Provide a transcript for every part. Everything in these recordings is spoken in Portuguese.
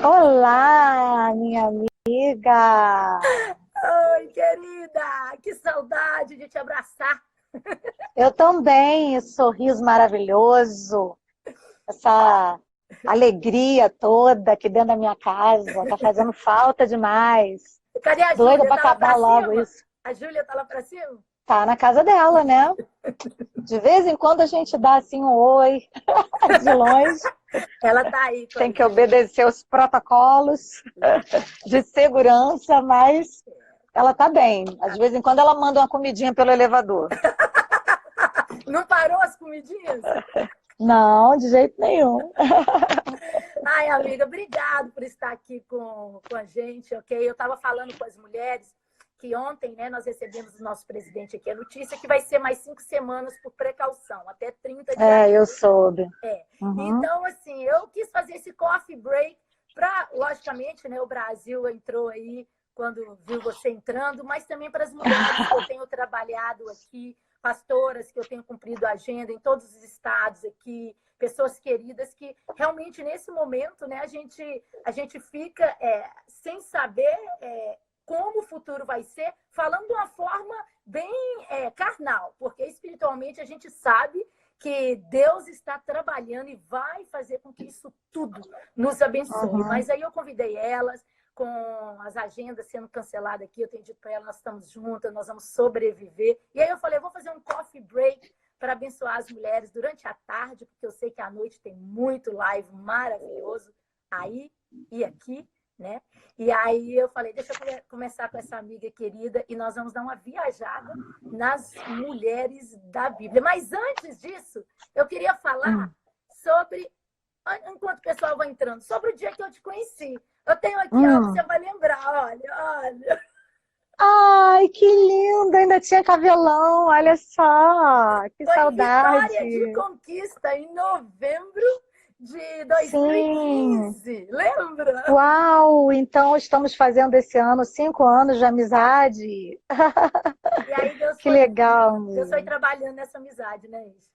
Olá, minha amiga! Oi, querida! Que saudade de te abraçar! Eu também, esse sorriso maravilhoso, essa alegria toda aqui dentro da minha casa, tá fazendo falta demais. Cadê a Doida Júlia? para Tá lá acabar pra logo cima? isso. A Júlia tá lá pra cima? Tá na casa dela, né? De vez em quando a gente dá assim um oi de longe, Ela tá aí com a tem que gente. obedecer os protocolos de segurança, mas ela tá bem. De vez em quando ela manda uma comidinha pelo elevador. Não parou as comidinhas? Não, de jeito nenhum. Ai, amiga, obrigado por estar aqui com a gente, ok? Eu tava falando com as mulheres que ontem, né, nós recebemos do nosso presidente aqui a notícia que vai ser mais 5 semanas por precaução, até 30 de É, eu janeiro. soube. É. Uhum. Então, assim, eu quis fazer esse coffee break para, logicamente, né, o Brasil entrou aí quando viu você entrando, mas também para as mulheres que eu tenho trabalhado aqui, pastoras que eu tenho cumprido a agenda em todos os estados aqui, pessoas queridas que realmente nesse momento, né, a gente fica sem saber como o futuro vai ser, falando de uma forma bem carnal, porque espiritualmente a gente sabe que Deus está trabalhando e vai fazer com que isso tudo nos abençoe. Uhum. Mas aí eu convidei elas, com as agendas sendo canceladas aqui, eu tenho dito para elas, nós estamos juntas, nós vamos sobreviver. E aí eu falei, eu vou fazer um coffee break para abençoar as mulheres durante a tarde, porque eu sei que à noite tem muito live maravilhoso aí e aqui, né? E aí eu falei, deixa eu começar com essa amiga querida e nós vamos dar uma viajada nas mulheres da Bíblia. Mas antes disso, eu queria falar Hum. sobre, enquanto o pessoal vai entrando, sobre o dia que eu te conheci. Eu tenho aqui algo que você Hum. vai lembrar, olha. Ai, que lindo! Ainda tinha cabelão, olha só! Que Foi em Vitória de saudade! Conquista, em novembro de Sim! 2015. Lembra? Uau! Então estamos fazendo esse ano 5 anos de amizade. E aí Que legal! Deus foi trabalhando nessa amizade, né, Isa?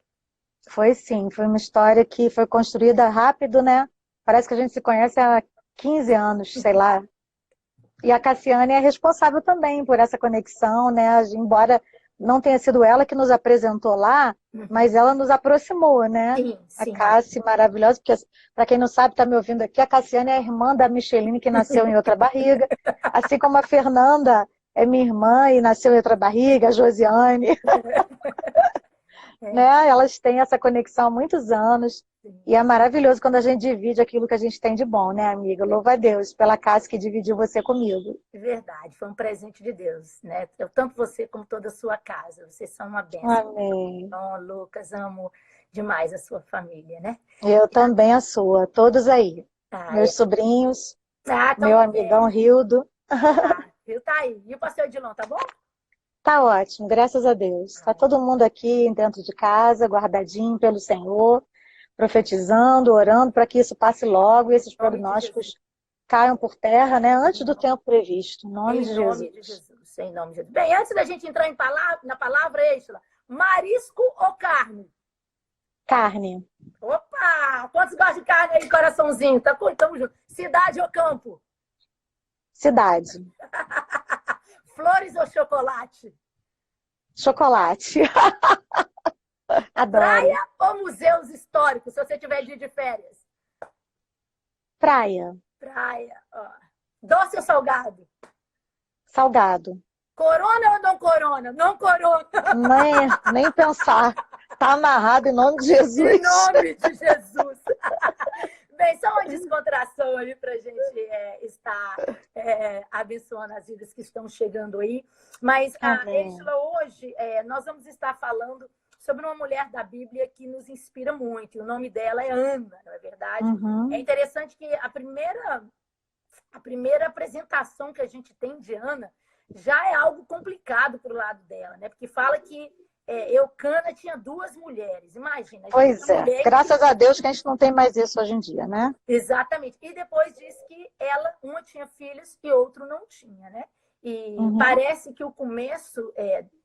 Foi sim, foi uma história que foi construída rápido, né? Parece que a gente se conhece há 15 anos, sei lá. E a Cassiane é responsável também por essa conexão, né? Embora não tenha sido ela que nos apresentou lá, mas ela nos aproximou, né? Sim, A sim. Cassi, maravilhosa, porque, para quem não sabe, está me ouvindo aqui, a Cassiane é a irmã da Micheline, que nasceu em outra barriga, assim como a Fernanda é minha irmã e nasceu em outra barriga, a Josiane, É, né? Elas têm essa conexão há muitos anos, sim. e é maravilhoso quando a gente divide aquilo que a gente tem de bom, né, amiga? Louva a Deus pela Cassi que dividiu você comigo. É verdade, foi um presente de Deus, né? Tanto você como toda a sua casa. Vocês são uma bênção. Amém. Então, Lucas, amo demais a sua família, né? Eu também a sua, todos aí. Ah, Meus sobrinhos, tão meu amigão bem. Rildo. Viu? Tá aí. E o pastor Edilon, tá bom? Tá ótimo, graças a Deus. Tá Ah, todo mundo aqui dentro de casa, guardadinho pelo Senhor, profetizando, orando para que isso passe logo e esses em nome de Jesus. prognósticos caiam por terra, né, antes do tempo previsto. Em nome Em de nome de Jesus. Jesus. Em nome de Jesus. Bem, antes da gente entrar na palavra extra, marisco ou carne? Carne, Opa! Quantos gostam de carne aí, coraçãozinho? Tamo junto. Cidade ou campo? cidade, Flores ou chocolate? chocolate. Adoro. Praia ou museus históricos, se você tiver dia de férias? Praia, Praia, ó. Doce ou salgado? salgado. Corona ou não corona? Não corona. Nem pensar. Tá amarrado em nome de Em Jesus. nome de Jesus. Bem, só uma descontração aí para a gente estar abençoando as vidas que estão chegando aí. Mas, Amém. Êngela, hoje nós vamos estar falando sobre uma mulher da Bíblia que nos inspira muito. E o nome dela é Ana, não é verdade? É Uhum. interessante que a primeira apresentação que a gente tem de Ana já é algo complicado para o lado dela, né? Porque fala que Eucana tinha 2 mulheres. Imagina, a gente Pois tem uma é. mulher que... Graças a Deus que a gente não tem mais isso hoje em dia, né? Exatamente. E depois diz que uma tinha filhos e outro não tinha, né? E Uhum. parece que o começo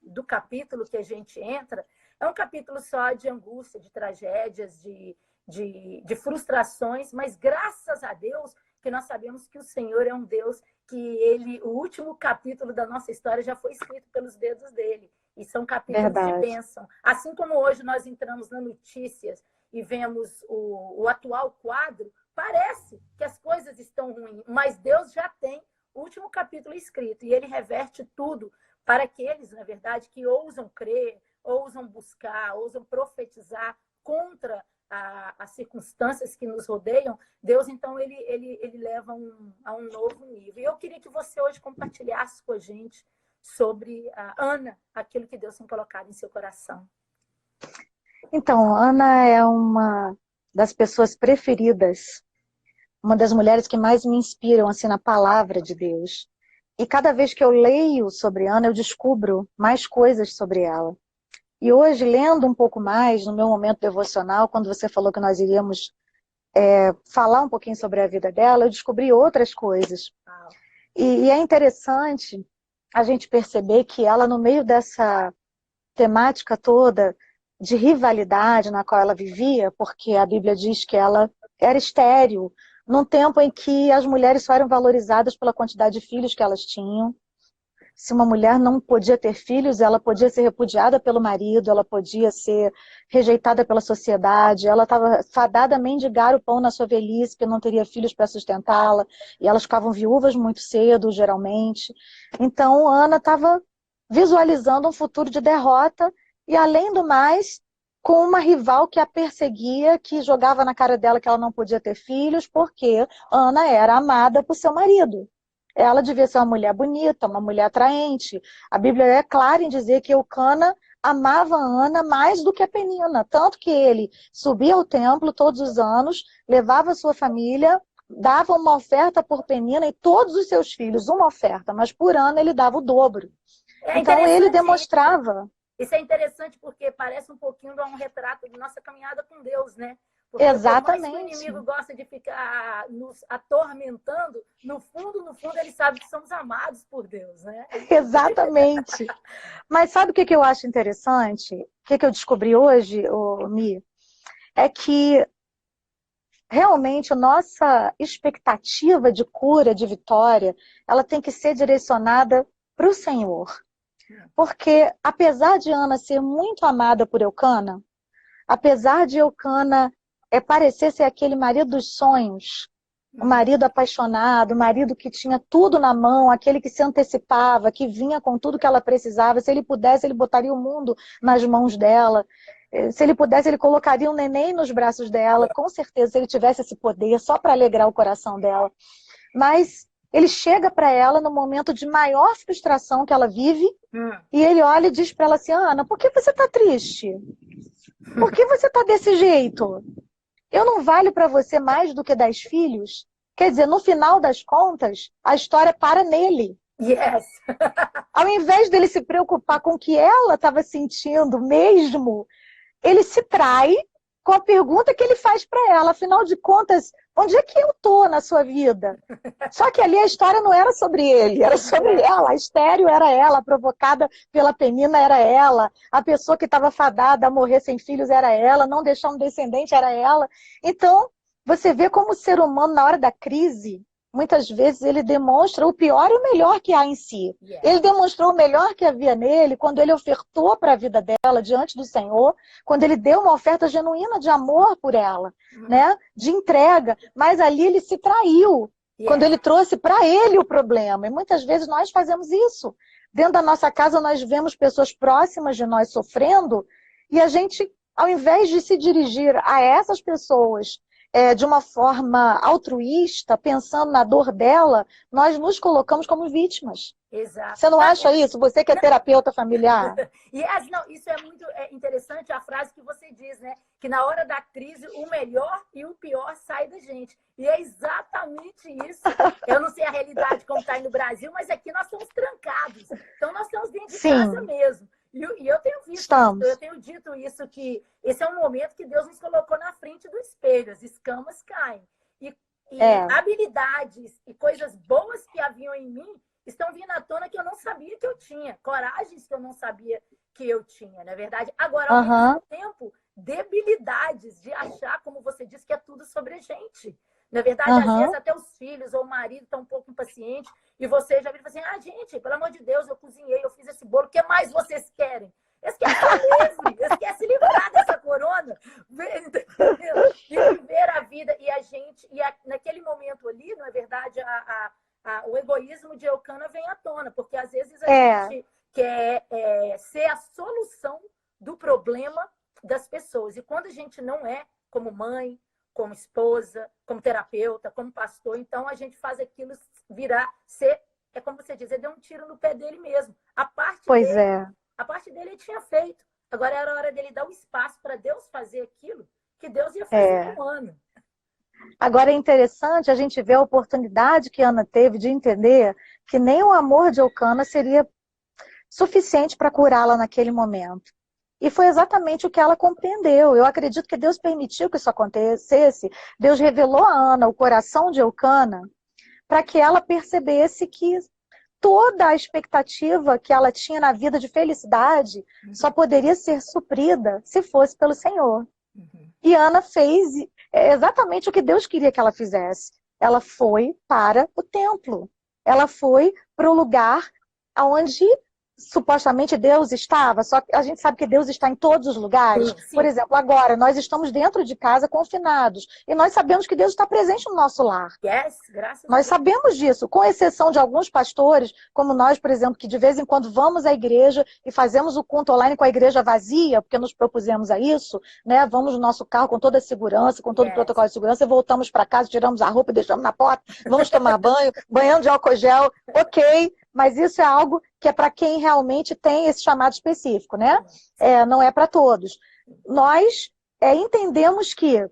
do capítulo que a gente entra é um capítulo só de angústia, de tragédias, de frustrações, mas graças a Deus porque nós sabemos que o Senhor é um Deus que ele, o último capítulo da nossa história já foi escrito pelos dedos dele. E são capítulos de Verdade. bênção. Assim como hoje nós entramos nas notícias e vemos o atual quadro, parece que as coisas estão ruins, mas Deus já tem o último capítulo escrito e ele reverte tudo para aqueles, na verdade, que ousam crer, ousam buscar, ousam profetizar contra as circunstâncias que nos rodeiam. Deus, então, ele leva a um novo nível. E eu queria que você hoje compartilhasse com a gente sobre a Ana, aquilo que Deus tem colocado em seu coração. Então, Ana é uma das pessoas preferidas, uma das mulheres que mais me inspiram assim na palavra de Deus. E cada vez que eu leio sobre Ana, eu descubro mais coisas sobre ela. E hoje, lendo um pouco mais, no meu momento devocional, quando você falou que nós iríamos falar um pouquinho sobre a vida dela, eu descobri outras coisas. E é interessante a gente perceber que ela, no meio dessa temática toda de rivalidade na qual ela vivia, porque a Bíblia diz que ela era estéril, num tempo em que as mulheres só eram valorizadas pela quantidade de filhos que elas tinham. Se uma mulher não podia ter filhos, ela podia ser repudiada pelo marido, ela podia ser rejeitada pela sociedade, ela estava fadada a mendigar o pão na sua velhice, porque não teria filhos para sustentá-la, e elas ficavam viúvas muito cedo, geralmente. Então, Ana estava visualizando um futuro de derrota, e além do mais, com uma rival que a perseguia, que jogava na cara dela que ela não podia ter filhos, porque Ana era amada por seu marido. Ela devia ser uma mulher bonita, uma mulher atraente. A Bíblia é clara em dizer que Eucana amava Ana mais do que a Penina, tanto que ele subia ao templo todos os anos, levava sua família, dava uma oferta por Penina e todos os seus filhos, uma oferta, mas por Ana ele dava o dobro. Então ele demonstrava... Isso é interessante porque parece um pouquinho de um retrato de nossa caminhada com Deus, né? Porque Exatamente. por mais que o inimigo gosta de ficar nos atormentando, no fundo, ele sabe que somos amados por Deus, né? Exatamente. Mas sabe o que eu acho interessante? O que eu descobri hoje, Mi? É que realmente a nossa expectativa de cura, de vitória, ela tem que ser direcionada para o Senhor. Porque apesar de Ana ser muito amada por Eucana, apesar de Eucana parecer ser aquele marido dos sonhos, o marido apaixonado, o marido que tinha tudo na mão, aquele que se antecipava, que vinha com tudo que ela precisava, se ele pudesse, ele botaria o mundo nas mãos dela. Se ele pudesse, ele colocaria um neném nos braços dela, com certeza, se ele tivesse esse poder, só para alegrar o coração dela. Mas ele chega para ela no momento de maior frustração que ela vive, e ele olha e diz para ela assim: Ana, por que você está triste? Por que você está desse jeito? Eu não valho para você mais do que 10 filhos? Quer dizer, no final das contas, a história para nele. Yes. Ao invés dele se preocupar com o que ela estava sentindo mesmo, ele se trai com a pergunta que ele faz para ela. Afinal de contas, onde é que eu estou na sua vida? Só que ali a história não era sobre ele, era sobre ela. A estéril era ela, a provocada pela Penina era ela, a pessoa que estava fadada a morrer sem filhos era ela, não deixar um descendente era ela. Então, você vê como o ser humano, na hora da crise, muitas vezes ele demonstra o pior e o melhor que há em si. Ele demonstrou o melhor que havia nele quando ele ofertou para a vida dela diante do Senhor, quando ele deu uma oferta genuína de amor por ela, né? De entrega, mas ali ele se traiu, quando ele trouxe para ele o problema. E muitas vezes nós fazemos isso. Dentro da nossa casa nós vemos pessoas próximas de nós sofrendo e a gente, ao invés de se dirigir a essas pessoas de uma forma altruísta, pensando na dor dela, nós nos colocamos como vítimas. Exato. Você não acha isso? Você que é terapeuta familiar. Não, isso é muito interessante, a frase que você diz, né? Que na hora da crise, o melhor e o pior sai da gente. E é exatamente isso. Eu não sei a realidade como está aí no Brasil, mas aqui nós estamos trancados. Então, nós estamos dentro de casa mesmo. E eu tenho visto, eu tenho dito isso, que esse é um momento que Deus nos colocou na frente do espelho, as escamas caem. E habilidades e coisas boas que haviam em mim estão vindo à tona que eu não sabia que eu tinha. Coragens que eu não sabia que eu tinha, na verdade. Agora, ao mesmo tempo, debilidades de achar, como você disse, que é tudo sobre a gente. Na verdade, às vezes Aham. até os filhos ou o marido estão um pouco impacientes e você já vira e fala assim, gente, pelo amor de Deus, eu cozinhei, eu fiz esse bolo, o que mais vocês querem? Eles querem ser livres, eles querem se livrar dessa corona, entendeu? E viver a vida. E a gente, naquele momento ali, não é verdade, o egoísmo de Eucana vem à tona, porque às vezes a gente quer ser a solução do problema das pessoas. E quando a gente não é, como mãe, como esposa, como terapeuta, como pastor, então a gente faz aquilo virar, ser, é como você diz, ele deu um tiro no pé dele mesmo. A parte dele ele tinha feito. Agora era hora dele dar o espaço para Deus fazer aquilo que Deus ia fazer em um ano. Agora é interessante a gente ver a oportunidade que Ana teve de entender que nem o amor de Eucana seria suficiente para curá-la naquele momento. E foi exatamente o que ela compreendeu. Eu acredito que Deus permitiu que isso acontecesse. Deus revelou a Ana o coração de Eucana para que ela percebesse que toda a expectativa que ela tinha na vida de felicidade só poderia ser suprida se fosse pelo Senhor. E Ana fez exatamente o que Deus queria que ela fizesse. Ela foi para o templo. Ela foi para o lugar onde supostamente Deus estava, só que a gente sabe que Deus está em todos os lugares. Sim. Por exemplo, agora, nós estamos dentro de casa confinados, e nós sabemos que Deus está presente no nosso lar. Yes, graças Nós sabemos disso, com exceção de alguns pastores, como nós, por exemplo, que de vez em quando vamos à igreja e fazemos o culto online com a igreja vazia, porque nos propusemos a isso, né? Vamos no nosso carro com toda a segurança, com todo o protocolo de segurança, e voltamos para casa, tiramos a roupa e deixamos na porta, vamos tomar banho, banhando de álcool gel, ok, mas isso é algo que é para quem realmente tem esse chamado específico, né? Não é para todos. Nós entendemos que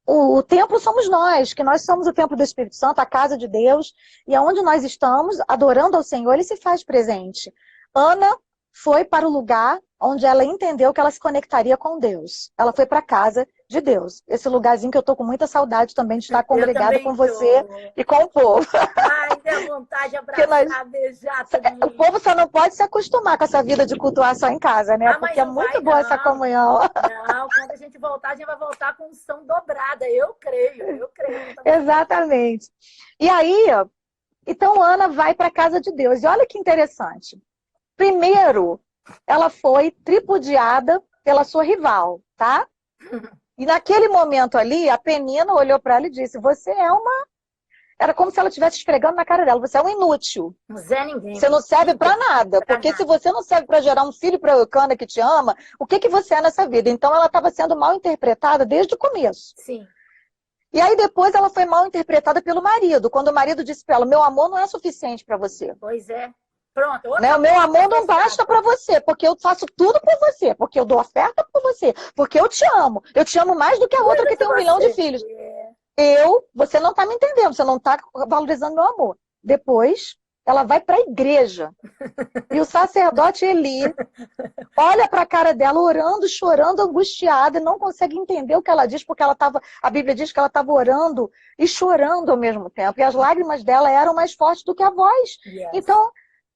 o templo somos nós, que nós somos o templo do Espírito Santo, a casa de Deus, e aonde nós estamos, adorando ao Senhor, Ele se faz presente. Ana foi para o lugar onde ela entendeu que ela se conectaria com Deus. Ela foi para a casa de Deus. Esse lugarzinho que eu estou com muita saudade também de estar congregada com você e com o povo. Ai, dá vontade de abraçar, beijar todo mundo. O povo só não pode se acostumar com essa vida de cultuar só em casa, né? Porque é muito boa essa comunhão. Não, quando a gente voltar, a gente vai voltar com unção dobrada. Eu creio. Exatamente. E aí, então Ana vai para a casa de Deus. E olha que interessante. Primeiro, ela foi tripudiada pela sua rival, tá? E naquele momento ali, a Penina olhou para ela e disse, você é uma... Era como se ela estivesse esfregando na cara dela, você é um inútil. Não é ninguém. Você não serve para nada, porque se você não serve para gerar um filho para a Eucana que te ama, o que você é nessa vida? Então ela estava sendo mal interpretada desde o começo. Sim. E aí depois ela foi mal interpretada pelo marido, quando o marido disse para ela, meu amor não é suficiente para você. Pois é. Pronto. Né? O meu amor não basta para você, porque eu faço tudo por você, porque eu dou oferta por você, porque eu te amo mais do que a outra que tem 1 milhão de filhos. Você não está me entendendo, você não está valorizando meu amor. Depois, ela vai para a igreja, e o sacerdote Eli olha para a cara dela, orando, chorando, angustiada, e não consegue entender o que ela diz, porque a Bíblia diz que ela estava orando e chorando ao mesmo tempo, e as lágrimas dela eram mais fortes do que a voz. Então,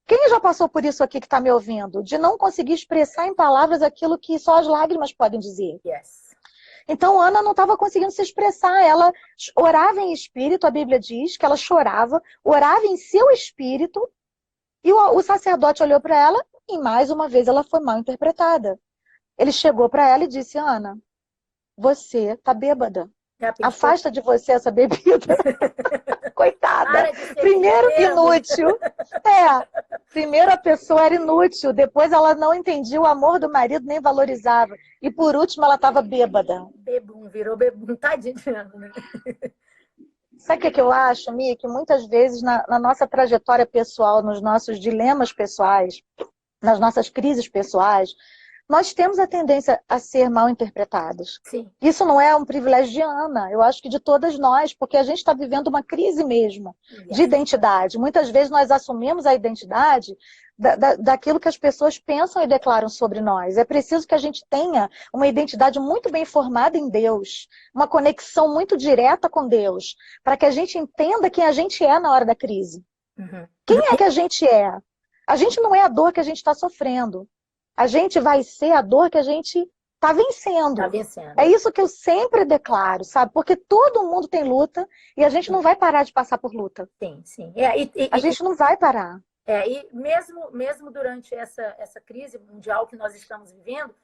quem já passou por isso aqui que está me ouvindo? De não conseguir expressar em palavras aquilo que só as lágrimas podem dizer. Então, Ana não estava conseguindo se expressar. Ela orava em espírito, a Bíblia diz que ela chorava, orava em seu espírito, e o sacerdote olhou para ela e, mais uma vez, ela foi mal interpretada. Ele chegou para ela e disse, Ana, você está bêbada. Afasta de você essa bebida. Coitada. Primeiro inútil. Primeiro a pessoa era inútil. Depois ela não entendia o amor do marido, nem valorizava. E por último ela estava bêbada. Bebum, virou bebum. Tadinho, né? Sabe o que eu acho, Mi? Que muitas vezes na nossa trajetória pessoal, nos nossos dilemas pessoais, nas nossas crises pessoais, nós temos a tendência a ser mal interpretados. Sim. Isso não é um privilégio de Ana, eu acho que de todas nós, porque a gente está vivendo uma crise mesmo de identidade. Muitas vezes nós assumimos a identidade daquilo que as pessoas pensam e declaram sobre nós. É preciso que a gente tenha uma identidade muito bem formada em Deus, uma conexão muito direta com Deus, para que a gente entenda quem a gente é na hora da crise. Quem é que a gente é? A gente não é a dor que a gente está sofrendo. A gente vai ser a dor que a gente está vencendo. Tá vencendo. É isso que eu sempre declaro, sabe? Porque todo mundo tem luta e a gente não vai parar de passar por luta. Sim, sim. A gente não vai parar. E mesmo durante essa crise mundial que nós estamos vivendo,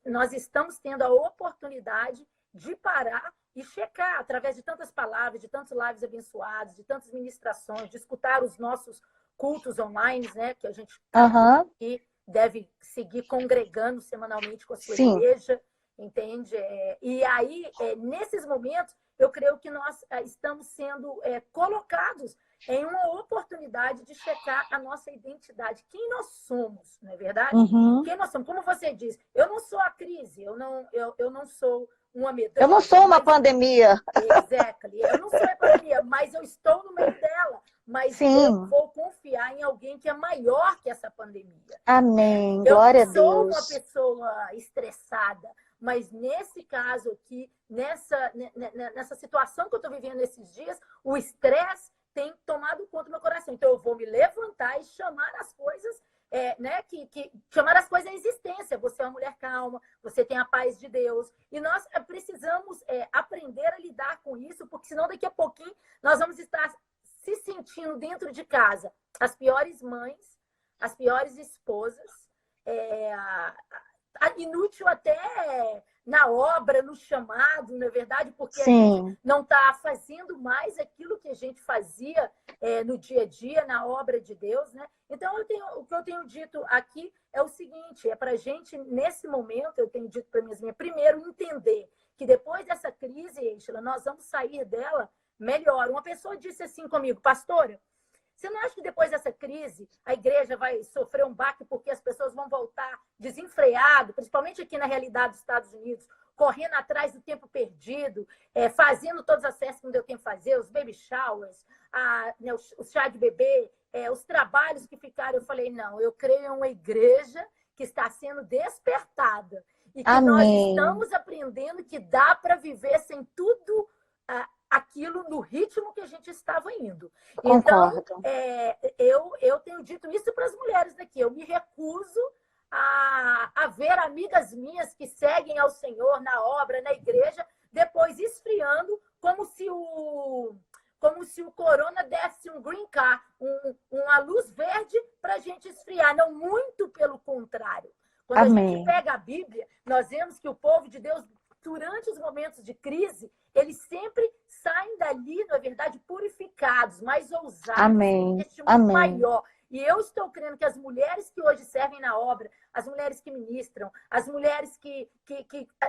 nós estamos tendo a oportunidade de parar e checar, através de tantas palavras, de tantos lives abençoados, de tantas ministrações, de escutar os nossos cultos online, né, que a gente aqui deve seguir congregando semanalmente com a sua igreja, entende? E aí, nesses momentos, eu creio que nós estamos sendo colocados em uma oportunidade de checar a nossa identidade. Quem nós somos, não é verdade? Quem nós somos. Como você diz, eu não sou a crise, eu não sou uma medrosa. Eu não sou uma pandemia. Exactly. Eu não sou uma pandemia, mas eu estou no meio dela. Mas eu vou confiar em alguém que é maior que essa pandemia. Amém. Glória a Deus. Eu não sou uma pessoa estressada, mas nesse caso aqui, nessa situação que eu estou vivendo esses dias, o estresse tem tomado conta do meu coração. Então, eu vou me levantar e chamar as coisas, chamar as coisas à existência. Você é uma mulher calma, você tem a paz de Deus. E nós precisamos aprender a lidar com isso, porque senão daqui a pouquinho nós vamos estar se sentindo dentro de casa as piores mães, as piores esposas, inútil até na obra, no chamado, na verdade, porque a gente não está fazendo mais aquilo que a gente fazia no dia a dia, na obra de Deus, né? Então, o que eu tenho dito aqui é o seguinte, para a gente, nesse momento, eu tenho dito para minhas primeiro, entender que depois dessa crise, Êngela, nós vamos sair dela melhor. Uma pessoa disse assim comigo, pastora, você não acha que depois dessa crise a igreja vai sofrer um baque porque as pessoas vão voltar desenfreado, principalmente aqui na realidade dos Estados Unidos, correndo atrás do tempo perdido, fazendo todas as festas que não deu tempo de fazer, os baby showers, o chá de bebê, os trabalhos que ficaram? Eu falei, não, eu creio em uma igreja que está sendo despertada e que nós estamos aprendendo que dá para viver sem tudo aquilo no ritmo que a gente estava indo. Concordo. Então, eu tenho dito isso para as mulheres daqui. Eu me recuso a ver amigas minhas que seguem ao Senhor na obra, na igreja, depois esfriando, como se o corona desse um green card, uma luz verde para a gente esfriar. Não, muito pelo contrário. Quando a gente pega a Bíblia, nós vemos que o povo de Deus, durante os momentos de crise, eles sempre saem dali, na verdade, purificados, mais ousados, um testemunho maior. E eu estou crendo que as mulheres que hoje servem na obra, as mulheres que ministram, as mulheres que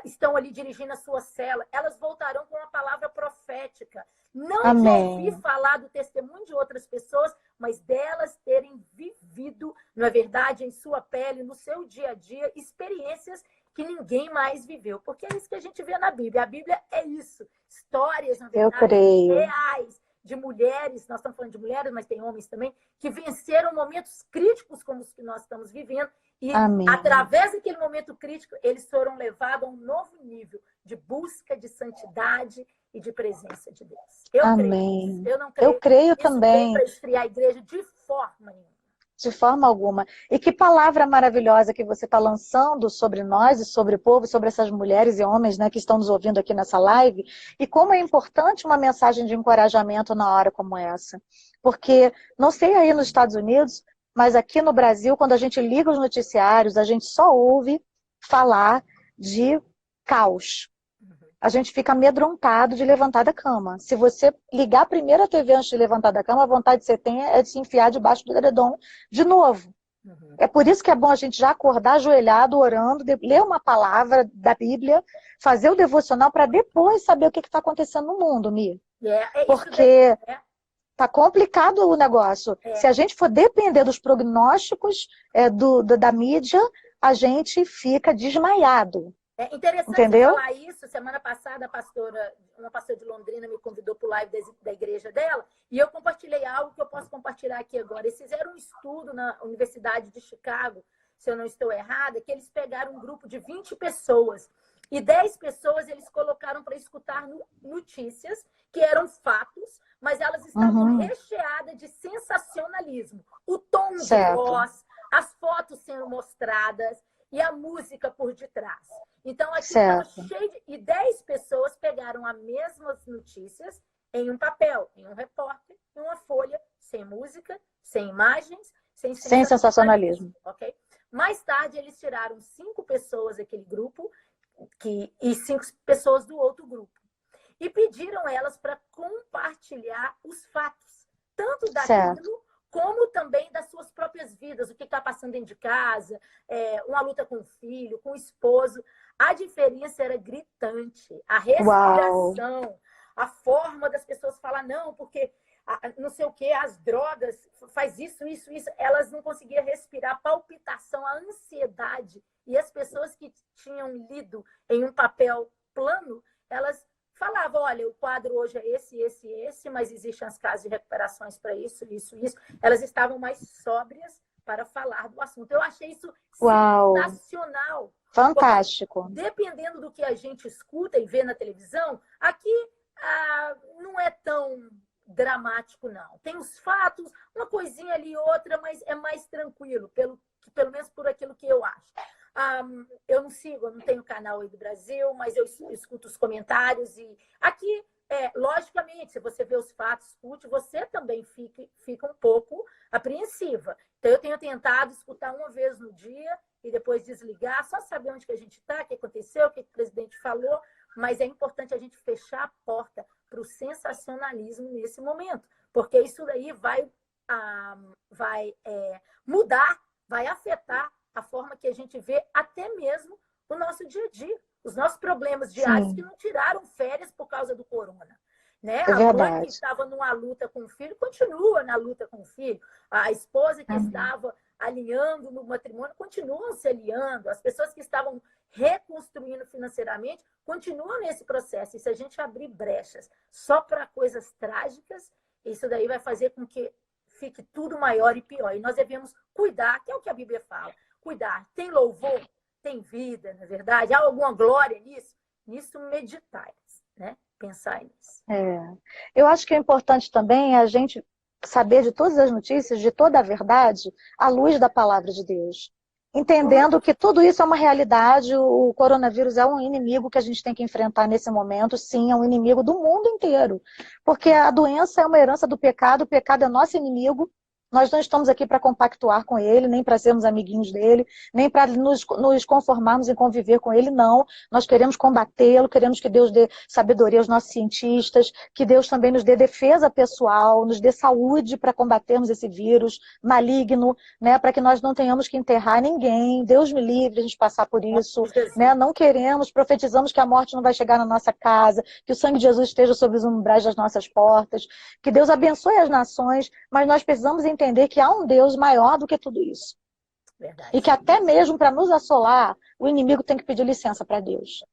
estão ali dirigindo a sua cela, elas voltarão com uma palavra profética. Não de ouvir falar do testemunho de outras pessoas, mas delas terem vivido, na verdade, em sua pele, no seu dia a dia, experiências que ninguém mais viveu. Porque é isso que a gente vê na Bíblia. A Bíblia é isso. Histórias, na verdade, reais de mulheres, nós estamos falando de mulheres, mas tem homens também, que venceram momentos críticos como os que nós estamos vivendo. E, através daquele momento crítico, eles foram levados a um novo nível de busca de santidade e de presença de Deus. Eu creio. Eu não creio. Eu creio também. Para esfriar a igreja de forma nenhuma. De forma alguma. E que palavra maravilhosa que você está lançando sobre nós e sobre o povo, sobre essas mulheres e homens, né, que estão nos ouvindo aqui nessa live. E como é importante uma mensagem de encorajamento na hora como essa. Porque, não sei aí nos Estados Unidos, mas aqui no Brasil, quando a gente liga os noticiários, a gente só ouve falar de caos. A gente fica amedrontado de levantar da cama. Se você ligar primeiro a TV antes de levantar da cama, a vontade que você tem é de se enfiar debaixo do edredom de novo. É por isso que é bom a gente já acordar ajoelhado, orando, ler uma palavra da Bíblia, fazer o devocional para depois saber o que está acontecendo no mundo, Mi. Porque tá complicado o negócio. Se a gente for depender dos prognósticos da mídia, a gente fica desmaiado. É interessante falar isso. Semana passada, uma pastora de Londrina me convidou para o live da igreja dela e eu compartilhei algo que eu posso compartilhar aqui agora. Eles fizeram um estudo na Universidade de Chicago, se eu não estou errada, que eles pegaram um grupo de 20 pessoas e 10 pessoas eles colocaram para escutar notícias que eram fatos, mas elas estavam recheadas de sensacionalismo. O tom de voz, as fotos sendo mostradas e a música por detrás. Então, aqui estava Certo. cheio de... E 10 pessoas pegaram as mesmas notícias em um papel, em um repórter, em uma folha, sem música, sem imagens, sem Sem sensacionalismo, sensacionalismo. ok? Mais tarde, eles tiraram 5 pessoas daquele grupo e 5 pessoas do outro grupo. E pediram elas para compartilhar os fatos, tanto Certo. daquilo como também das suas próprias vidas, o que está passando dentro de casa, uma luta com o filho, com o esposo. A diferença era gritante. A Uau. respiração, a forma das pessoas falar, não, porque não sei o que, as drogas, faz isso, isso, isso. Elas não conseguiam respirar, a palpitação, a ansiedade. E as pessoas que tinham lido em um papel plano, elas falavam, olha, o quadro hoje é esse, mas existem as casas de recuperações para isso, isso, isso. Elas estavam mais sóbrias para falar do assunto. Eu achei isso Uau. sensacional. Fantástico. Dependendo do que a gente escuta e vê na televisão, aqui não é tão dramático, não. Tem os fatos, uma coisinha ali, outra, mas é mais tranquilo, pelo menos por aquilo que eu acho. Eu não sigo, eu não tenho canal aí do Brasil, mas eu escuto os comentários e aqui, logicamente, se você vê os fatos, escute, você também fica um pouco apreensiva. Então, eu tenho tentado escutar uma vez no dia e depois desligar, só saber onde que a gente está, o que aconteceu, o que o presidente falou, mas é importante a gente fechar a porta para o sensacionalismo nesse momento, porque isso daí vai mudar, vai afetar a forma que a gente vê até mesmo o nosso dia a dia. Os nossos problemas diários que não tiraram férias por causa do corona. Né? É A mãe que verdade. estava numa luta com o filho continua na luta com o filho. A esposa que estava alinhando no matrimônio continuam se alinhando. As pessoas que estavam reconstruindo financeiramente continuam nesse processo. E se a gente abrir brechas só para coisas trágicas, isso daí vai fazer com que fique tudo maior e pior. E nós devemos cuidar, que é o que a Bíblia fala. Cuidar. Tem louvor? Tem vida, na verdade? Há alguma glória nisso? Nisso meditar, né? Pensar nisso. Eu acho que o importante também é a gente saber de todas as notícias, de toda a verdade, à luz da palavra de Deus. Entendendo que tudo isso é uma realidade, o coronavírus é um inimigo que a gente tem que enfrentar nesse momento, sim, é um inimigo do mundo inteiro. Porque a doença é uma herança do pecado, o pecado é nosso inimigo. Nós não estamos aqui para compactuar com ele, nem para sermos amiguinhos dele, nem para nos conformarmos em conviver com ele, não. Nós queremos combatê-lo, queremos que Deus dê sabedoria aos nossos cientistas, que Deus também nos dê defesa pessoal, nos dê saúde para combatermos esse vírus maligno, né, para que nós não tenhamos que enterrar ninguém. Deus me livre a gente passar por isso. Né? Não queremos, profetizamos que a morte não vai chegar na nossa casa, que o sangue de Jesus esteja sobre os umbrais das nossas portas, que Deus abençoe as nações, mas nós precisamos entender que há um Deus maior do que tudo isso. Verdade. E que até mesmo para nos assolar, o inimigo tem que pedir licença para Deus.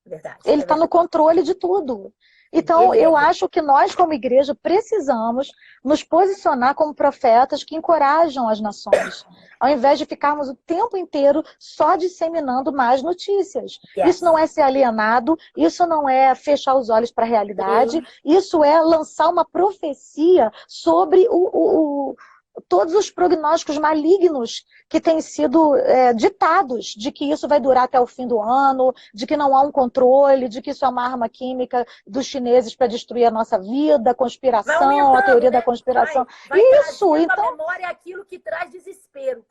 Verdade. Ele está no controle de tudo. Então, eu acho que nós, como igreja, precisamos nos posicionar como profetas que encorajam as nações, ao invés de ficarmos o tempo inteiro só disseminando más notícias. Isso não é ser alienado, isso não é fechar os olhos para a realidade, isso é lançar uma profecia sobre todos os prognósticos malignos que têm sido ditados, de que isso vai durar até o fim do ano, de que não há um controle, de que isso é uma arma química dos chineses para destruir a nossa vida, conspiração, a teoria da conspiração. Isso, então... A memória é aquilo que traz desespero.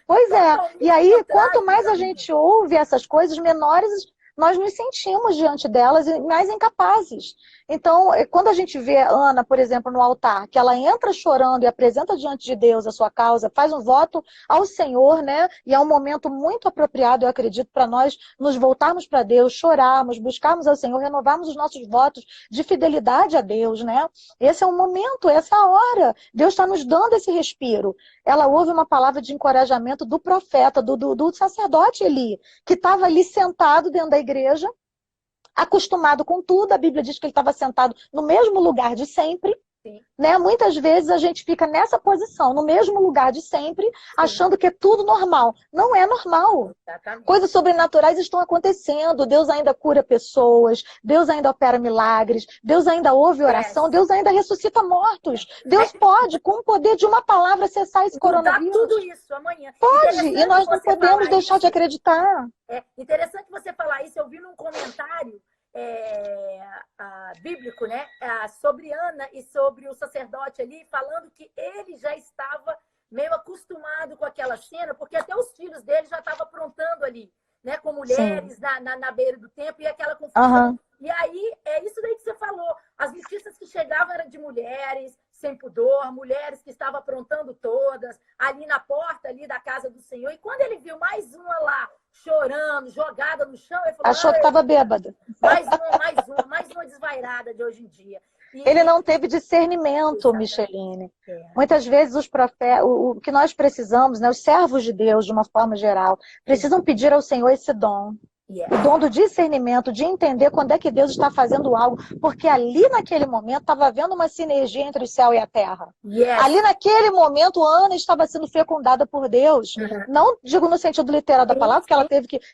Pois é, e aí, quanto mais a gente ouve essas coisas, menores nós nos sentimos diante delas e mais incapazes. Então, quando a gente vê a Ana, por exemplo, no altar, que ela entra chorando e apresenta diante de Deus a sua causa, faz um voto ao Senhor, né? E é um momento muito apropriado, eu acredito, para nós nos voltarmos para Deus, chorarmos, buscarmos ao Senhor, renovarmos os nossos votos de fidelidade a Deus, né? Esse é o momento, essa é a hora. Deus está nos dando esse respiro. Ela ouve uma palavra de encorajamento do profeta, do sacerdote Eli, que estava ali sentado dentro da igreja, acostumado com tudo. A Bíblia diz que ele estava sentado no mesmo lugar de sempre, Sim, Né? Muitas vezes a gente fica nessa posição, no mesmo lugar de sempre, sim, achando que é tudo normal. Não é normal. exatamente. Coisas sobrenaturais estão acontecendo. Deus ainda cura pessoas, Deus ainda opera milagres, Deus ainda ouve oração, Yes. Deus ainda ressuscita mortos. Deus pode, com o poder de uma palavra, cessar esse Mudar tudo coronavírus. isso amanhã. Pode, e Interessante nós não você podemos falar deixar de isso. acreditar. É interessante você falar isso. Eu vi num comentário bíblico, né, sobre Ana e sobre o sacerdote ali, falando que ele já estava meio acostumado com aquela cena, porque até os filhos dele já estavam aprontando ali, né, com Sim. mulheres na beira do templo e aquela confusão. Aham. E aí, é isso daí que você falou. As notícias que chegavam eram de mulheres sem pudor, mulheres que estavam aprontando todas, ali na porta ali da casa do Senhor. E quando ele viu mais uma lá, chorando, jogada no chão, ele falou, Achou que estava bêbada. mais uma desvairada de hoje em dia. Ele não teve discernimento, Micheline. Muitas vezes os profetas, o que nós precisamos, né, os servos de Deus, de uma forma geral, precisam pedir ao Senhor esse dom. O dom do discernimento, de entender quando é que Deus está fazendo algo, porque ali naquele momento estava havendo uma sinergia entre o céu e a terra. Ali naquele momento, Ana estava sendo fecundada por Deus. Não digo no sentido literal da palavra, porque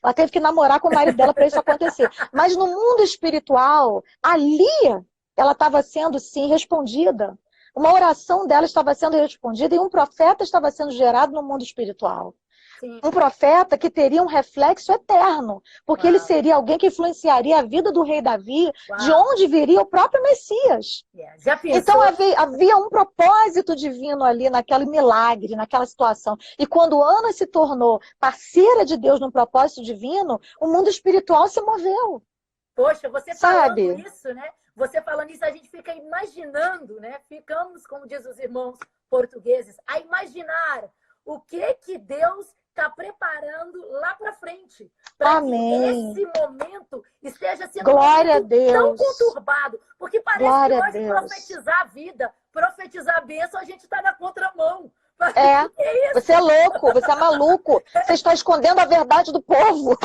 ela teve que namorar com o marido dela para isso acontecer. Mas no mundo espiritual, ali ela estava sendo, sim, respondida. Uma oração dela estava sendo respondida e um profeta estava sendo gerado no mundo espiritual. Sim. Um profeta que teria um reflexo eterno, porque ele seria alguém que influenciaria a vida do rei Davi, de onde viria o próprio Messias. Então havia um propósito divino ali naquele milagre, naquela situação. E quando Ana se tornou parceira de Deus num propósito divino, o mundo espiritual se moveu. Poxa, você falando isso, né? Você falando isso, a gente fica imaginando, né? Ficamos, como diz os irmãos portugueses, a imaginar o que Deus está preparando lá para frente. Para que esse momento esteja sendo tão conturbado. Porque parece que hoje profetizar a vida, profetizar a bênção, a gente está na contramão. Você é louco, você é maluco. Você está escondendo a verdade do povo.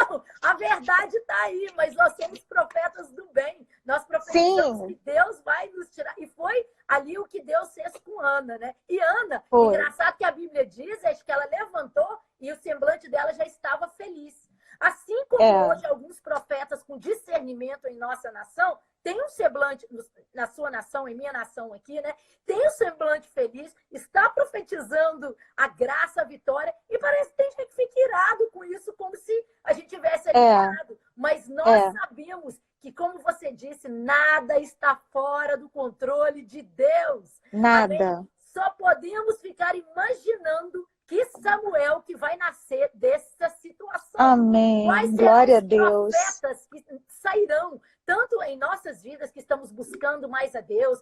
Não, a verdade está aí, mas nós somos profetas do bem. Nós profetizamos que Deus vai nos tirar. E foi ali o que Deus fez com Ana, né? E Ana, engraçado que a Bíblia diz, é que ela levantou e o semblante dela já estava feliz. Assim como hoje alguns profetas com discernimento em nossa nação, tem um semblante, na sua nação, em minha nação aqui, né? Tem um semblante feliz, está profetizando a graça, a vitória, e parece que tem gente que fica irado com isso, como se a gente tivesse aliviado. Mas nós sabemos que, como você disse, nada está fora do controle de Deus. Nada. Amém? Só podemos ficar imaginando que Samuel que vai nascer dessa situação. Amém. Quais Glória a serão Deus. os profetas que sairão, tanto em nossas vidas que estamos buscando mais a Deus,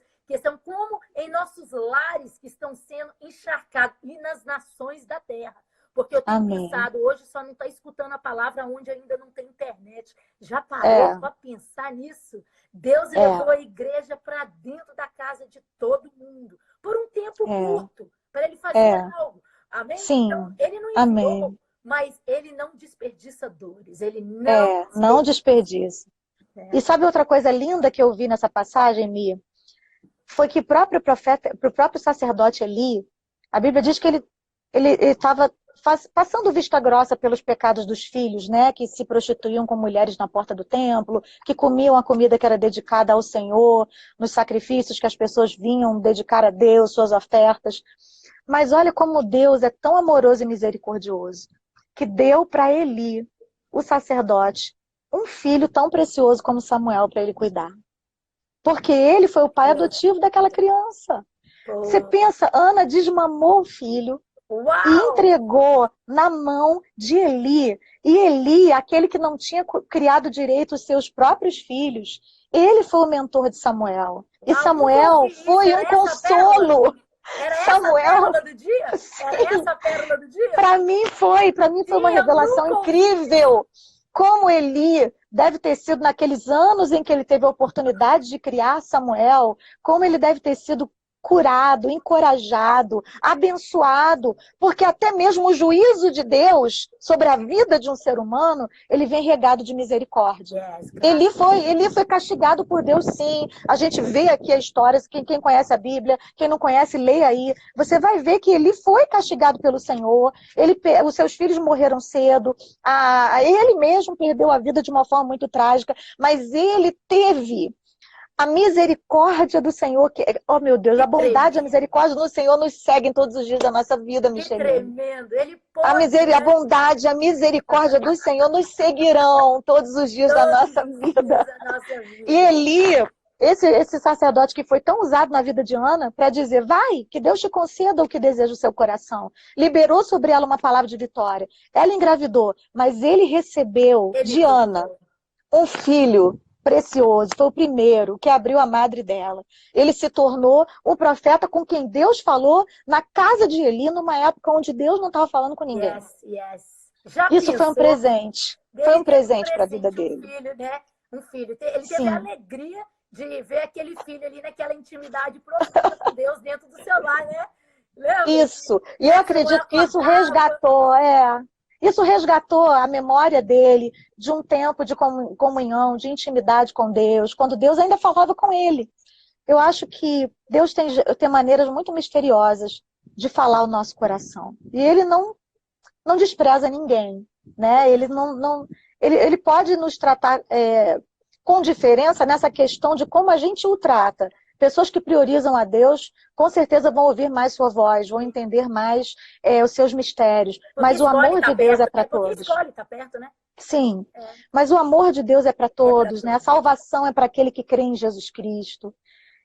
como em nossos lares que estão sendo encharcados e nas nações da terra. Porque eu tenho pensado, hoje só não está escutando a palavra onde ainda não tem internet. Já parou para pensar nisso? Deus levou a igreja para dentro da casa de todo mundo, por um tempo curto, para ele fazer algo. Amém? Sim. Então, ele não enviou, mas ele não desperdiça dores. Ele não desperdiça. E sabe outra coisa linda que eu vi nessa passagem, Mia? Foi que o próprio sacerdote Eli, a Bíblia diz que ele estava passando vista grossa pelos pecados dos filhos, né? Que se prostituíam com mulheres na porta do templo, que comiam a comida que era dedicada ao Senhor, nos sacrifícios que as pessoas vinham dedicar a Deus, suas ofertas. Mas olha como Deus é tão amoroso e misericordioso, que deu para Eli, o sacerdote, um filho tão precioso como Samuel para ele cuidar. Porque ele foi o pai adotivo daquela criança. Você pensa, Ana desmamou o filho e entregou na mão de Eli. E Eli, aquele que não tinha criado direito os seus próprios filhos, ele foi o mentor de Samuel. E Samuel foi um consolo. Era Samuel... essa a pérola do dia? Era essa a pérola do dia? Para mim foi uma revelação incrível. Como Eli deve ter sido naqueles anos em que ele teve a oportunidade de criar Samuel, como ele deve ter sido curado, encorajado, abençoado, porque até mesmo o juízo de Deus sobre a vida de um ser humano, ele vem regado de misericórdia. Ele foi castigado por Deus, sim. A gente vê aqui a história, quem conhece a Bíblia, quem não conhece, leia aí. Você vai ver que ele foi castigado pelo Senhor, os seus filhos morreram cedo, ele mesmo perdeu a vida de uma forma muito trágica, mas ele teve a misericórdia do Senhor, oh meu Deus, a bondade e a misericórdia do Senhor nos seguem todos os dias da nossa vida, Micheline. Que tremendo, Ele pode, a bondade, a misericórdia do Senhor nos seguirão todos os dias da nossa vida. E Eli, esse sacerdote que foi tão usado na vida de Ana, para dizer, vai, que Deus te conceda o que deseja o seu coração. Liberou sobre ela uma palavra de vitória. Ela engravidou, mas ele recebeu de Ana um filho precioso, foi o primeiro que abriu a madre dela. Ele se tornou o profeta com quem Deus falou na casa de Eli, numa época onde Deus não estava falando com ninguém. Isso foi um presente. Foi um presente para a vida dele. Um filho, né? Um filho. Ele teve a alegria de ver aquele filho ali naquela intimidade profunda com Deus dentro do seu lar, né? Lembra? Isso. E eu acredito que isso resgatou, Isso resgatou a memória dele de um tempo de comunhão, de intimidade com Deus, quando Deus ainda falava com ele. Eu acho que Deus tem maneiras muito misteriosas de falar o nosso coração. E ele não despreza ninguém, né? Ele pode nos tratar com diferença nessa questão de como a gente o trata. Pessoas que priorizam a Deus, com certeza vão ouvir mais sua voz, vão entender mais os seus mistérios. Mas o amor de Deus é para todos. Escolhe, tá perto, né? Sim, mas o amor de Deus é para todos, né? A salvação é para aquele que crê em Jesus Cristo.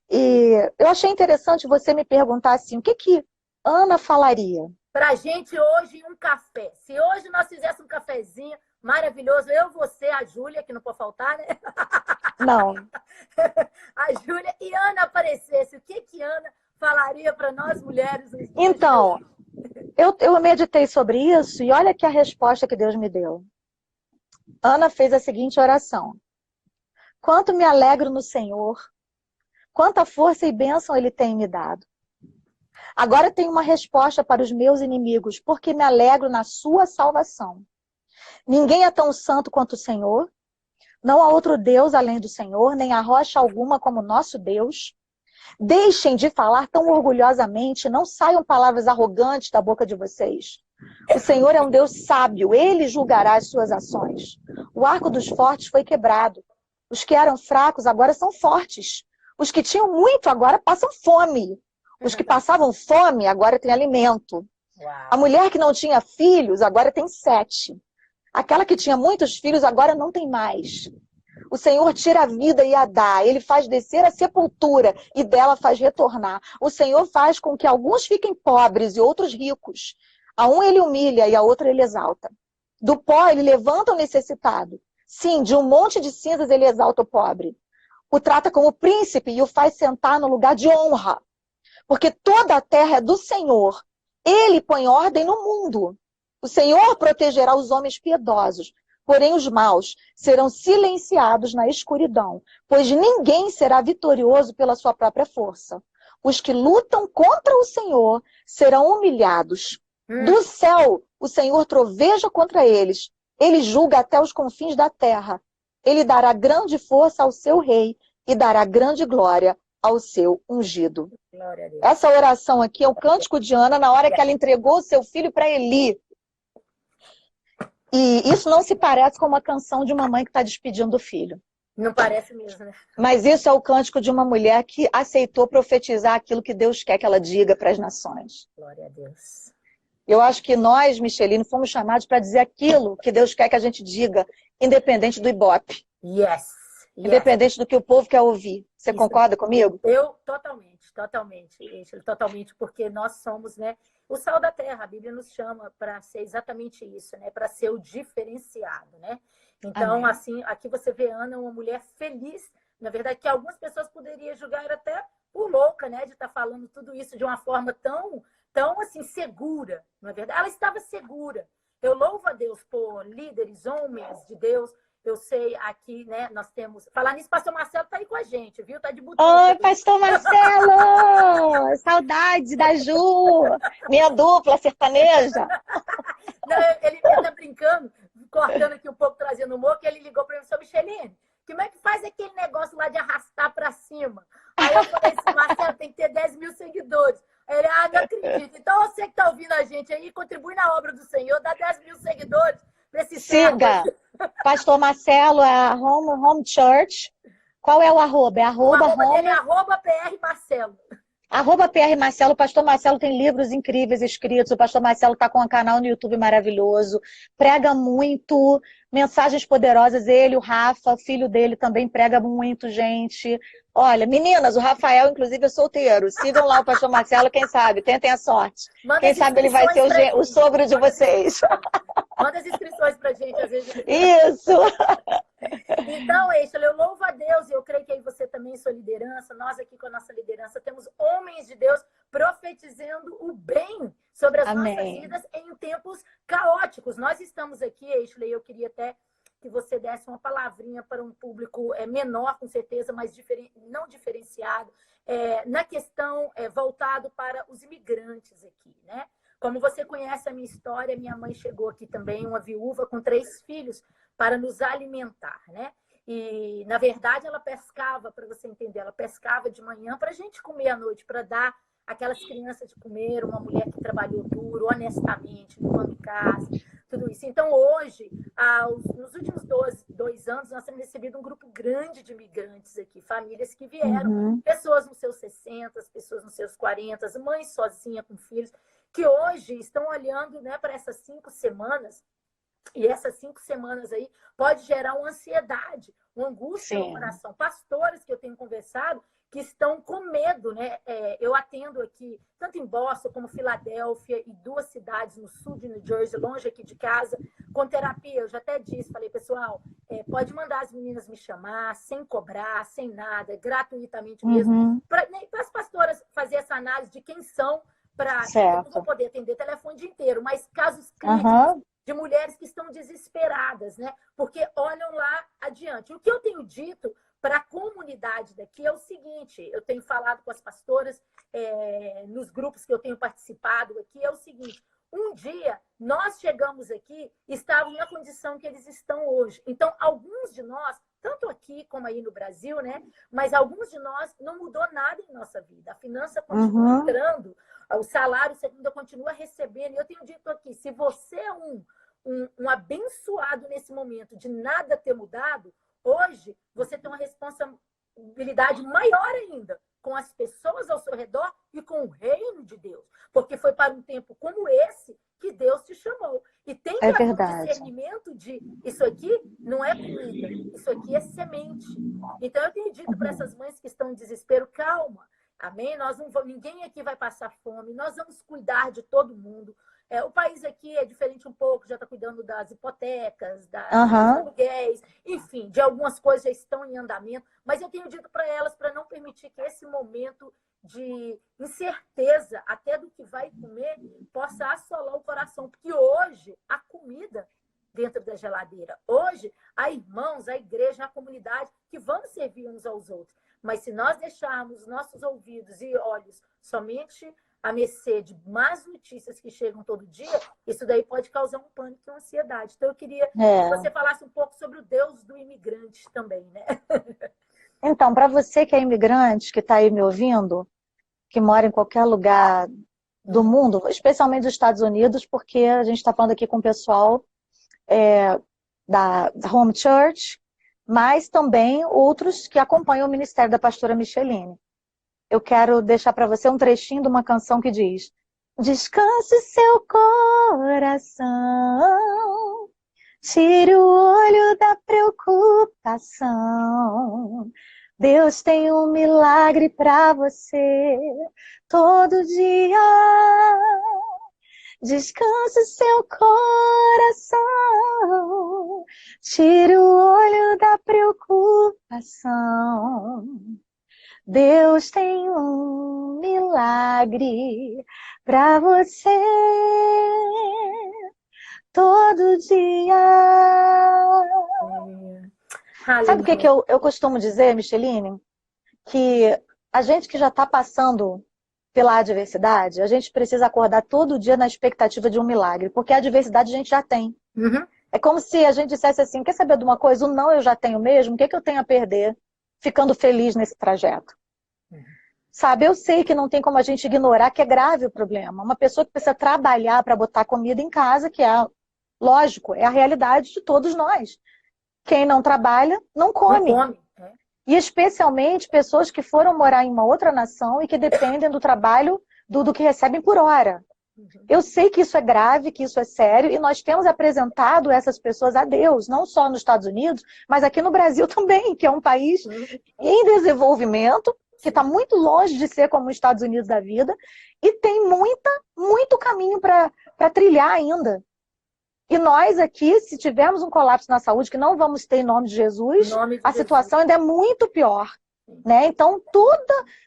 E eu achei interessante você me perguntar assim, o que Ana falaria? Pra gente hoje um café. Se hoje nós fizéssemos um cafezinho maravilhoso, eu, você, a Júlia, que não pode faltar, né? Não. A Júlia e Ana aparecesse, o que Ana falaria para nós mulheres? Então, eu meditei sobre isso e olha que a resposta que Deus me deu. Ana fez a seguinte oração. Quanto me alegro no Senhor, quanta força e bênção Ele tem me dado. Agora tenho uma resposta para os meus inimigos, porque me alegro na sua salvação. Ninguém é tão santo quanto o Senhor. Não há outro Deus além do Senhor, nem há rocha alguma como nosso Deus. Deixem de falar tão orgulhosamente, não saiam palavras arrogantes da boca de vocês. O Senhor é um Deus sábio, Ele julgará as suas ações. O arco dos fortes foi quebrado. Os que eram fracos agora são fortes. Os que tinham muito agora passam fome. Os que passavam fome agora têm alimento. A mulher que não tinha filhos agora tem 7. Aquela que tinha muitos filhos agora não tem mais. O Senhor tira a vida e a dá. Ele faz descer a sepultura e dela faz retornar. O Senhor faz com que alguns fiquem pobres e outros ricos. A um ele humilha e a outro ele exalta. Do pó ele levanta o necessitado. Sim, de um monte de cinzas ele exalta o pobre. O trata como príncipe e o faz sentar no lugar de honra. Porque toda a terra é do Senhor. Ele põe ordem no mundo. O Senhor protegerá os homens piedosos, porém os maus serão silenciados na escuridão, pois ninguém será vitorioso pela sua própria força. Os que lutam contra o Senhor serão humilhados. Do céu, o Senhor troveja contra eles. Ele julga até os confins da terra. Ele dará grande força ao seu rei e dará grande glória ao seu ungido. Essa oração aqui é o cântico de Ana na hora que ela entregou o seu filho para Eli. E isso não se parece com uma canção de uma mãe que está despedindo o filho. Não parece mesmo, né? Mas isso é o cântico de uma mulher que aceitou profetizar aquilo que Deus quer que ela diga para as nações. Glória a Deus. Eu acho que nós, Micheline, fomos chamados para dizer aquilo que Deus quer que a gente diga, independente do ibope. Yes. Independente do que o povo quer ouvir. Você concorda comigo? Eu totalmente, porque nós somos, né, o sal da terra. A Bíblia nos chama para ser exatamente isso, né, para ser o diferenciado, né? Então, amém. Assim, aqui você vê Ana, uma mulher feliz, na verdade, que algumas pessoas poderiam julgar até por louca, né, de estar falando tudo isso de uma forma tão assim segura, não é verdade? Ela estava segura. Eu louvo a Deus por líderes, homens de Deus. Eu sei aqui, né, nós temos... Falar nisso, pastor Marcelo tá aí com a gente, viu? Tá de botão. Oi, pastor Marcelo! saudade da Ju, minha dupla sertaneja. Não, ele tá brincando, cortando aqui um pouco, trazendo humor, que ele ligou para mim, sobre Micheline, como é que faz aquele negócio lá de arrastar para cima? Aí eu falei assim, Marcelo, tem que ter 10 mil seguidores. Aí ele, não acredito. Então você que tá ouvindo a gente aí, contribui na obra do Senhor, dá 10 mil seguidores para esse Siga, Pastor Marcelo, a Home Church. Qual é o arroba? É arroba o arroba home... dele é arroba PR Marcelo. Arroba PR Marcelo. O Pastor Marcelo tem livros incríveis escritos. O Pastor Marcelo está com um canal no YouTube maravilhoso. Prega muito, mensagens poderosas. Ele, o Rafa, o filho dele, também prega muito, gente. Olha, meninas, o Rafael, inclusive, é solteiro. Sigam lá o Pastor Marcelo, quem sabe, tentem a sorte. Manda quem sabe ele vai ser o sogro de vocês. Manda as inscrições pra gente, às vezes. Isso! Então, Eixla, eu louvo a Deus e eu creio que aí você também, sua liderança, nós aqui com a nossa liderança, temos homens de Deus profetizando o bem sobre as Amém. nossas vidas em tempos caóticos. Nós estamos aqui, Eixla, e eu queria até que você desse uma palavrinha para um público menor, com certeza, mas não diferenciado, na questão voltado para os imigrantes aqui, né? Como você conhece a minha história, minha mãe chegou aqui também, uma viúva com 3 filhos, para nos alimentar, né? E, na verdade, ela pescava, para você entender, ela pescava de manhã para a gente comer à noite, para dar aquelas crianças de comer, uma mulher que trabalhou duro, honestamente, limpando casa, tudo isso. Então, hoje, nos últimos 2 anos, nós temos recebido um grupo grande de imigrantes aqui, famílias que vieram, pessoas nos seus 60, pessoas nos seus 40, mães sozinhas com filhos, que hoje estão olhando, né, para essas 5 semanas, e essas 5 semanas aí pode gerar uma ansiedade, uma angústia no coração. Pastores que eu tenho conversado que estão com medo, né? Eu atendo aqui, tanto em Boston como Filadélfia e 2 cidades no sul de New Jersey, longe aqui de casa, com terapia. Eu já até disse, falei, pessoal, pode mandar as meninas me chamar, sem cobrar, sem nada, gratuitamente mesmo, para as pastoras fazer essa análise de quem são, para eu não vou poder atender telefone o dia inteiro, mas casos críticos de mulheres que estão desesperadas, né? Porque olham lá adiante. O que eu tenho dito para a comunidade daqui é o seguinte, eu tenho falado com as pastoras nos grupos que eu tenho participado aqui, é o seguinte, um dia nós chegamos aqui, estavam na condição que eles estão hoje. Então, alguns de nós, tanto aqui como aí no Brasil, né? Mas alguns de nós não mudou nada em nossa vida. A finança continua entrando, o salário você ainda continua recebendo. E eu tenho dito aqui, se você é um abençoado nesse momento de nada ter mudado, hoje você tem uma responsabilidade maior ainda com as pessoas ao seu redor e com o reino de Deus. Porque foi para um tempo como esse que Deus te chamou. E tem que haver um discernimento de isso aqui não é comida, isso aqui é semente. Então eu tenho dito para essas mães que estão em desespero, calma, amém? Ninguém aqui vai passar fome, nós vamos cuidar de todo mundo. O país aqui é diferente um pouco, já está cuidando das hipotecas, dos aluguéis, enfim, de algumas coisas já estão em andamento, mas eu tenho dito para elas para não permitir que esse momento de incerteza, até do que vai comer, possa assolar o coração, porque hoje há comida dentro da geladeira. Hoje há irmãos, a igreja, a comunidade que vão servir uns aos outros. Mas se nós deixarmos nossos ouvidos e olhos somente à mercê de más notícias que chegam todo dia, isso daí pode causar um pânico e uma ansiedade. Então, eu queria que você falasse um pouco sobre o Deus do imigrante também, né? Então, para você que é imigrante, que está aí me ouvindo, que mora em qualquer lugar do mundo, especialmente dos Estados Unidos, porque a gente está falando aqui com o pessoal da Home Church, mas também outros que acompanham o ministério da pastora Micheline. Eu quero deixar para você um trechinho de uma canção que diz: descanse seu coração, tire o olho da preocupação. Deus tem um milagre para você todo dia. Descanse seu coração, tire o olho da preocupação. Deus tem um milagre para você todo dia. Sabe o que eu costumo dizer, Micheline? Que a gente que já está passando pela adversidade, a gente precisa acordar todo dia na expectativa de um milagre, porque a adversidade a gente já tem. Uhum. É como se a gente dissesse assim, quer saber de uma coisa? O não eu já tenho mesmo, o que eu tenho a perder ficando feliz nesse trajeto? Sabe, eu sei que não tem como a gente ignorar que é grave o problema. Uma pessoa que precisa trabalhar para botar comida em casa, que é, lógico, é a realidade de todos nós. Quem não trabalha, não Não come. come. E especialmente pessoas que foram morar em uma outra nação e que dependem do trabalho do que recebem por hora. Eu sei que isso é grave, que isso é sério, e nós temos apresentado essas pessoas a Deus, não só nos Estados Unidos, mas aqui no Brasil também, que é um país em desenvolvimento, que está muito longe de ser como os Estados Unidos da vida, e tem muito caminho para trilhar ainda. E nós aqui, se tivermos um colapso na saúde, que não vamos ter em nome de Jesus, a situação ainda é muito pior. Né? Então,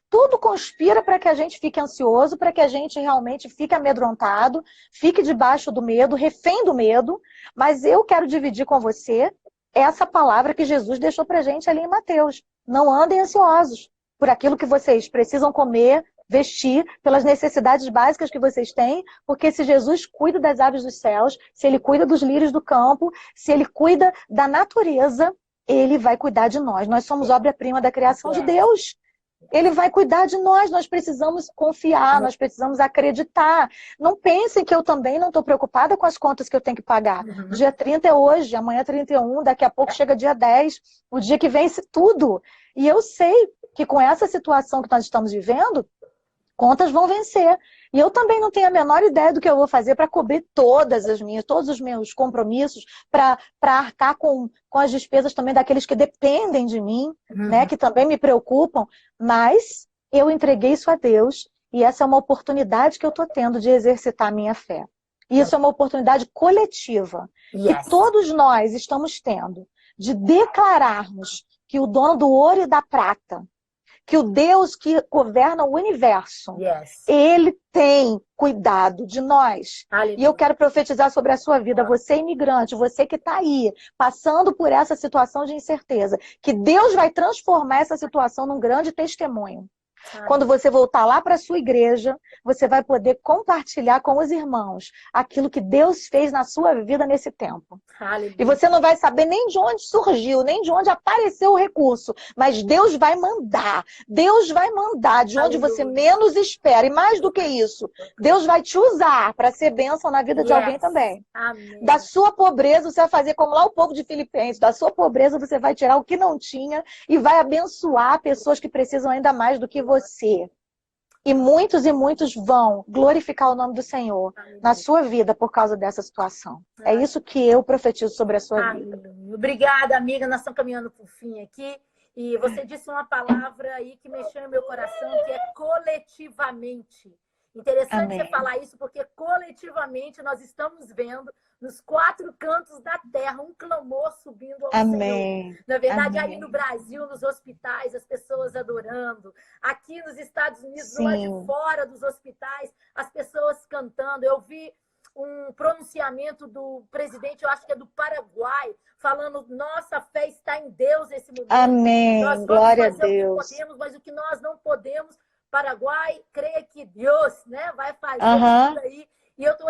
tudo conspira para que a gente fique ansioso, para que a gente realmente fique amedrontado, fique debaixo do medo, refém do medo. Mas eu quero dividir com você essa palavra que Jesus deixou para a gente ali em Mateus. Não andem ansiosos por aquilo que vocês precisam comer, vestir, pelas necessidades básicas que vocês têm, porque se Jesus cuida das aves dos céus, se Ele cuida dos lírios do campo, se Ele cuida da natureza, Ele vai cuidar de nós. Nós somos obra-prima da criação de Deus. Ele vai cuidar de nós. Nós precisamos confiar, nós precisamos acreditar. Não pensem que eu também não estou preocupada com as contas que eu tenho que pagar. Dia 30 é hoje, amanhã é 31, daqui a pouco chega dia 10, o dia que vence tudo. E eu sei que com essa situação que nós estamos vivendo, contas vão vencer. E eu também não tenho a menor ideia do que eu vou fazer para cobrir todos os meus compromissos, para arcar com as despesas também daqueles que dependem de mim, né, que também me preocupam. Mas eu entreguei isso a Deus e essa é uma oportunidade que eu estou tendo de exercitar a minha fé. E isso é uma oportunidade coletiva que todos nós estamos tendo de declararmos que o dono do ouro e da prata, que o Deus que governa o universo, Ele tem cuidado de nós. Aleluia. E eu quero profetizar sobre a sua vida, você imigrante, você que está aí, passando por essa situação de incerteza, que Deus vai transformar essa situação num grande testemunho. Quando você voltar lá para a sua igreja, você vai poder compartilhar com os irmãos aquilo que Deus fez na sua vida nesse tempo. Aleluia. E você não vai saber nem de onde surgiu, nem de onde apareceu o recurso, mas Deus vai mandar. Deus vai mandar de onde você menos espera. E mais do que isso, Deus vai te usar para ser bênção na vida de alguém também. Amém. Da sua pobreza, você vai fazer como lá o povo de Filipenses. Da sua pobreza, você vai tirar o que não tinha e vai abençoar pessoas que precisam ainda mais do que você. E muitos vão glorificar o nome do Senhor na sua vida por causa dessa situação. É isso que eu profetizo sobre a sua vida. Obrigada, amiga. Nós estamos caminhando para o fim aqui. E você disse uma palavra aí que mexeu no meu coração, que é coletivamente. Interessante você falar isso, porque coletivamente nós estamos vendo nos 4 cantos da terra um clamor subindo ao Senhor. Na verdade, aí no Brasil, nos hospitais, as pessoas adorando. Aqui nos Estados Unidos, lá de fora dos hospitais, as pessoas cantando. Eu vi um pronunciamento do presidente, eu acho que é do Paraguai, falando: nossa fé está em Deus nesse momento. Amém. Nós vamos Glória fazer a Deus. o que podemos, mas o que nós não podemos, Paraguai, creia que Deus, né, vai fazer isso aí. E eu tô,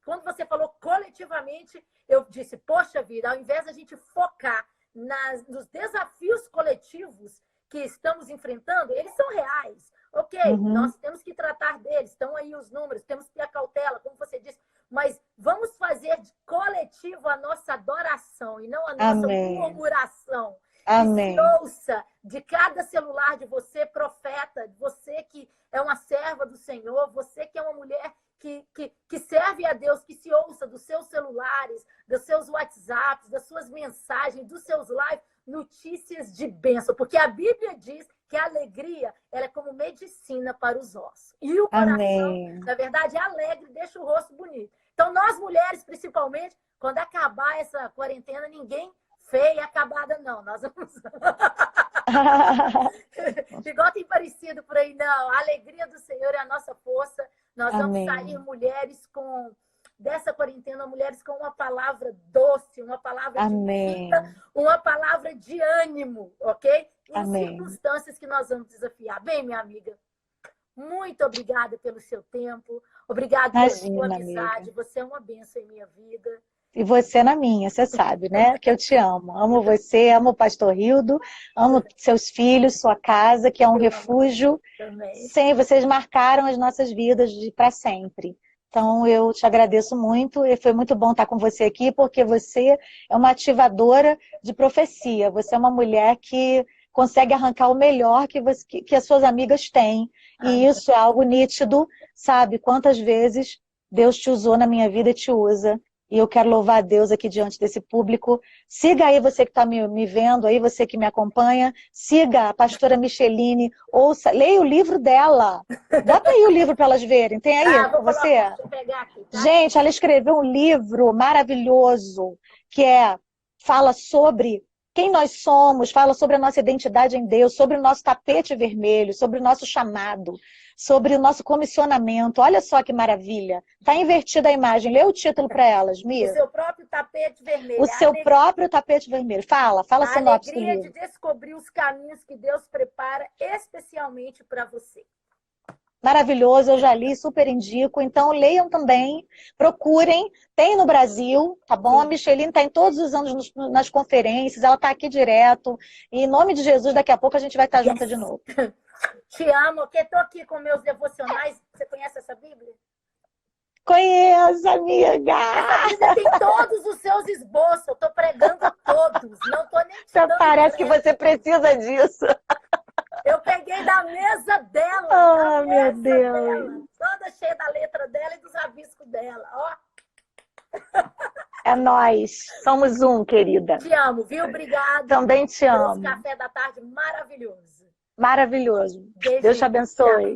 quando você falou coletivamente, eu disse, poxa vida, ao invés da gente focar nos desafios coletivos que estamos enfrentando, eles são reais. Ok, nós temos que tratar deles, estão aí os números, temos que ter a cautela, como você disse, mas vamos fazer de coletivo a nossa adoração e não a nossa murmuração. Amém. E se ouça de cada celular de você, profeta, você que é uma serva do Senhor, você que é uma mulher que serve a Deus, que se ouça dos seus celulares, dos seus WhatsApps, das suas mensagens, dos seus lives, notícias de bênção. Porque a Bíblia diz que a alegria ela é como medicina para os ossos. E o coração, na verdade, é alegre, deixa o rosto bonito. Então, nós mulheres, principalmente, quando acabar essa quarentena, ninguém feia acabada, não. Nós vamos... Igual tem parecido por aí, não. A alegria do Senhor é a nossa força. Nós vamos sair mulheres dessa quarentena, mulheres com uma palavra doce, uma palavra de vida, uma palavra de ânimo, ok? Em circunstâncias que nós vamos desafiar. Bem, minha amiga, Muito obrigada pelo seu tempo. Obrigada pela sua Imagina, amizade. amiga. Você é uma bênção em minha vida. E você na minha, você sabe, né? Que eu te amo. Amo você, amo o pastor Rildo, amo seus filhos, sua casa, que é um Eu amo refúgio. também. Sim, vocês marcaram as nossas vidas para sempre. Então, eu te agradeço muito e foi muito bom estar com você aqui, porque você é uma ativadora de profecia. Você é uma mulher que consegue arrancar o melhor que as suas amigas têm. E Amém. isso é algo nítido, sabe? Quantas vezes Deus te usou na minha vida e te usa. E eu quero louvar a Deus aqui diante desse público. Siga aí você que está me vendo, aí você que me acompanha. Siga a pastora Micheline, ouça, leia o livro dela. Bota aí o livro para elas verem. Tem aí Vou com você? colocar, deixa eu pegar aqui, tá? Gente, ela escreveu um livro maravilhoso que fala sobre quem nós somos, fala sobre a nossa identidade em Deus, sobre o nosso tapete vermelho, sobre o nosso chamado, sobre o nosso comissionamento. Olha só que maravilha. Está invertida a imagem. Lê o título para elas, O Mia. seu próprio tapete vermelho. O seu próprio tapete vermelho. Fala a A sinopse do alegria de livro. descobrir os caminhos que Deus prepara especialmente para você. Maravilhoso, eu já li, super indico. Então, leiam também, procurem. Tem no Brasil, tá bom? Sim. A Micheline está em todos os anos nas conferências, ela está aqui direto. E em nome de Jesus, daqui a pouco a gente vai estar junto de novo. Te amo, que estou aqui com meus devocionais. Você conhece essa Bíblia? Conheço, amiga! Essa Bíblia tem todos os seus esboços. Eu estou pregando todos. Não estou nem te dando Parece que crédito. você precisa disso. Eu peguei da mesa dela. Oh, meu Deus. Dela, toda cheia da letra dela e dos rabiscos dela. Ó. É nós. Somos um, querida. Te amo, viu? Obrigada. Também te amo. Café da tarde maravilhoso. Maravilhoso. Beijinho. Deus te abençoe.